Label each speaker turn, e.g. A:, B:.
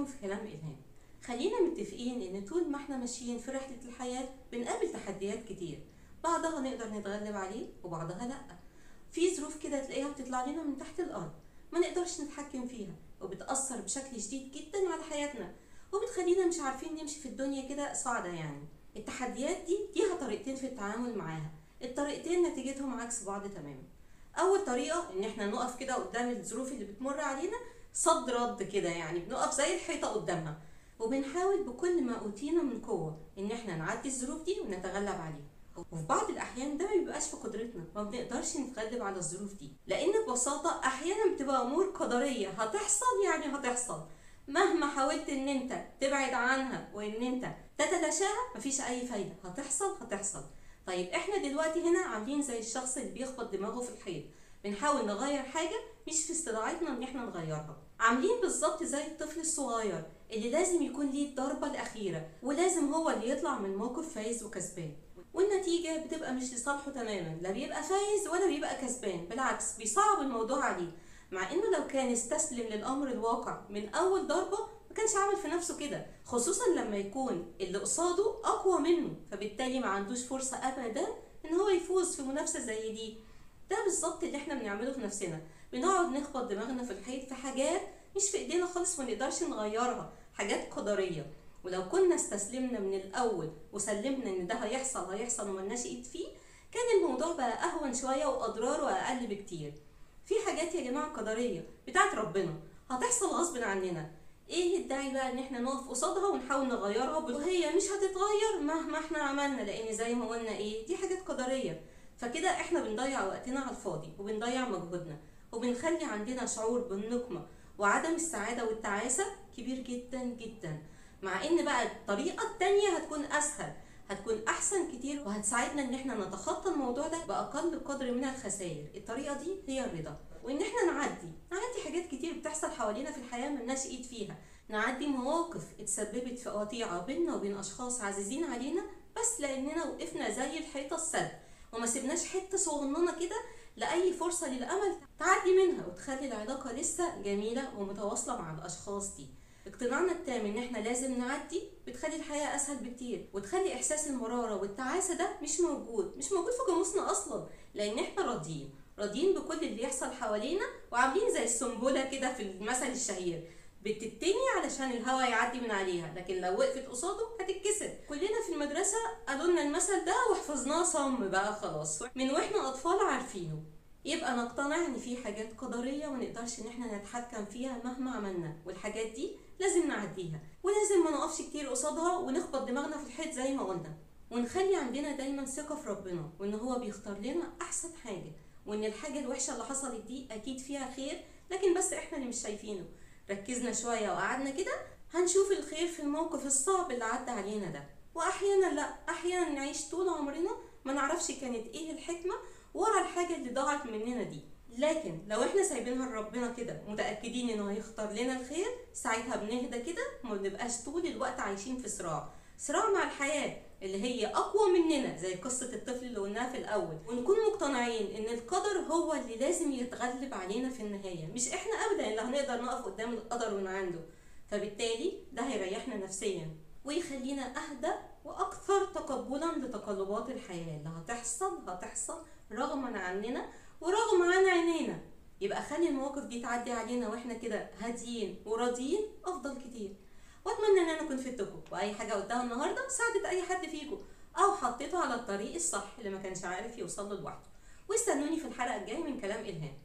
A: معاكم في كلام إلهام. خلينا متفقين إن طول ما احنا ماشيين في رحلة الحياة بنقابل تحديات كتير، بعضها نقدر نتغلب عليه وبعضها لأ. في ظروف كده تلاقيها بتطلع لنا من تحت الأرض ما نقدرش نتحكم فيها، وبتأثر بشكل شديد جدا على حياتنا، وبتخلينا مش عارفين نمشي في الدنيا كده صاعدة. يعني التحديات دي ليها طريقتين في التعامل معاها، الطريقتين نتيجتهم عكس بعض تماما. أول طريقة إن احنا نقف كده قدام الظروف اللي بتمر علينا صد رد كده، يعني بنقف زي الحيطة قدامها، وبنحاول بكل ما أوتينا من قوة إن احنا نعدي الظروف دي ونتغلب عليها. وفي بعض الأحيان ده ما بيبقاش في قدرتنا، ما بنقدرش نتغلب على الظروف دي، لأن ببساطة أحيانا بتبقى أمور قدرية هتحصل، يعني هتحصل مهما حاولت إن أنت تبعد عنها وإن أنت تتلاشاها مفيش أي فايدة، هتحصل. طيب احنا دلوقتي هنا عاملين زي الشخص اللي بيخبط دماغه في الحيط، بنحاول نغير حاجة مش في استطاعتنا ان احنا نغيرها. عاملين بالظبط زي الطفل الصغير اللي لازم يكون ليه الضربة الأخيرة، ولازم هو اللي يطلع من الموقف فايز وكسبان، والنتيجة بتبقى مش لصالحه تماما، لا بيبقى فايز ولا بيبقى كسبان، بالعكس بيصعب الموضوع عليه. مع انه لو كان استسلم للأمر الواقع من أول ضربة ما كانش عامل في نفسه كده، خصوصا لما يكون اللي قصاده أقوى منه، فبالتالي ما عندوش فرصة أبدا إن هو يفوز في منافسة زي دي. ده بالظبط اللي احنا بنعمله في نفسنا، بنقعد نخبط دماغنا في الحيط في حاجات مش في ايدينا خالص ما نقدرش نغيرها، حاجات قدرية. ولو كنا استسلمنا من الأول وسلمنا إن ده هيحصل وملناش إيد فيه، كان الموضوع بقى أهون شوية وأضراره أقل بكتير. في حاجات يا جماعة قدرية بتاعت ربنا هتحصل غصب عننا، ايه الداعي بقى ان احنا نقف قصادها ونحاول نغيرها وهي مش هتتغير مهما احنا عملنا، لان زي ما قلنا ايه، دي حاجات قدرية. فكده احنا بنضيع وقتنا على الفاضي وبنضيع مجهودنا، وبنخلي عندنا شعور بالنقمة وعدم السعادة والتعاسة كبير جدا جدا. مع ان بقى الطريقة التانية هتكون اسهل، هتكون احسن كتير، وهتساعدنا ان احنا نتخطى الموضوع ده باقل قدر من الخسائر. الطريقة دي هي الرضا، وان احنا نعدي حاجات كتير بتحصل حوالينا في الحياة ملناش ايد فيها، نعدي مواقف اتسببت في قطيعة بيننا وبين اشخاص عزيزين علينا، بس لاننا وقفنا زي الحيطة السد وما سيبناش حتة صغننة كده لأي فرصة للأمل تعدي منها وتخلي العلاقة لسه جميلة ومتواصلة مع الأشخاص دي. اقتناعنا التام ان احنا لازم نعدي بتخلي الحياة اسهل بكتير، وتخلي احساس المرارة والتعاسة ده مش موجود في قاموسنا اصلا، لان احنا راضيين بكل اللي يحصل حوالينا، وعاملين زي السنبلة كده في المثل الشهير، بتتني علشان الهواء يعدي من عليها، لكن لو وقفت قصاده هتتكسر. كلنا في المدرسة قالوا لنا المثل ده وحفظناه صم بقى خلاص من واحنا اطفال عارفينه. يبقى نقتنع ان في حاجات قدرية ونقدرش ان احنا نتحكم فيها مهما عملنا، والحاجات دي لازم نعديها، ولازم ما نقفش كتير قصادها ونخبط دماغنا في الحيط زي ما قلنا، ونخلي عندنا دايما ثقة في ربنا وان هو بيختار لنا احسن حاجة، وان الحاجة الوحشة اللي حصلت دي اكيد فيها خير، لكن بس احنا اللي مش شايفينه. ركزنا شوية وقعدنا كده هنشوف الخير في الموقف الصعب اللي عدى علينا ده. واحيانا لا، احيانا نعيش طول عمرنا ما نعرفش كانت ايه الحكمة ورا الحاجة اللي ضاعت مننا دي، لكن لو احنا سايبينها لربنا كده متأكدين انه هيختار لنا الخير، ساعتها بنهدى كده وما بنبقاش طول الوقت عايشين في صراع مع الحياة اللي هي اقوى مننا، زي قصة الطفل اللي قلناها في الاول، ونكون مقتنعين ان القدر هو اللي لازم يتغلب علينا في النهاية، مش احنا ابدا اللي هنقدر نقف قدام القدر ونعنده. فبالتالي ده هيريحنا نفسيا ويخلينا اهدى واكثر تقبلا لتقلبات الحياة اللي هتحصل رغما عننا ورغم عن عينينا. يبقى خلي المواقف دي تعدي علينا واحنا كده هاديين وراضيين افضل كتير. واتمنى ان انا كنت فدتكم، واي حاجه قلتها النهارده ساعدت اي حد فيكم او حطيته على الطريق الصح اللي ما كانش عارف يوصل له لوحده. واستنوني في الحلقه الجايه من كلام الهام.